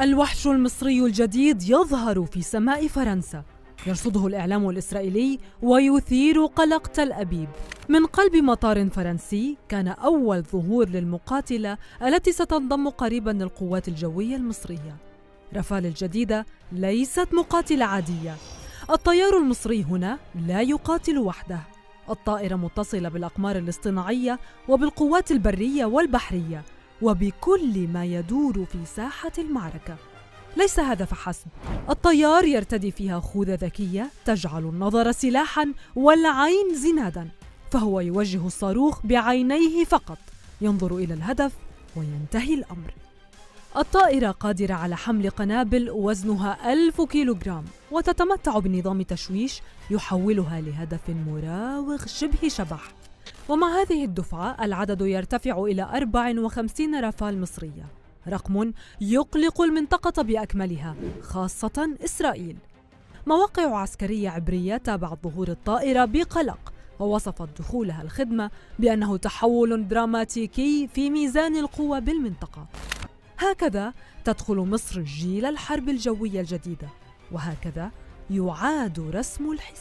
الوحش المصري الجديد يظهر في سماء فرنسا، يرصده الإعلام الإسرائيلي ويثير قلق تل أبيب. من قلب مطار فرنسي كان أول ظهور للمقاتلة التي ستنضم قريبا للقوات الجوية المصرية. رافال الجديدة ليست مقاتلة عادية. الطيار المصري هنا لا يقاتل وحده. الطائرة متصلة بالأقمار الاصطناعية وبالقوات البرية والبحرية وبكل ما يدور في ساحة المعركة. ليس هذا فحسب، الطيار يرتدي فيها خوذة ذكية تجعل النظر سلاحاً والعين زناداً، فهو يوجه الصاروخ بعينيه فقط، ينظر إلى الهدف وينتهي الأمر. الطائرة قادرة على حمل قنابل وزنها 1000 كيلوغرام، وتتمتع بنظام تشويش يحولها لهدف مراوغ شبه شبح. ومع هذه الدفعة العدد يرتفع إلى 54 رافال مصرية، رقم يقلق المنطقة بأكملها، خاصة إسرائيل. مواقع عسكرية عبرية تابعت ظهور الطائرة بقلق، ووصفت دخولها الخدمة بأنه تحول دراماتيكي في ميزان القوة بالمنطقة. هكذا تدخل مصر جيل الحرب الجوية الجديدة، وهكذا يعاد رسم الحساب.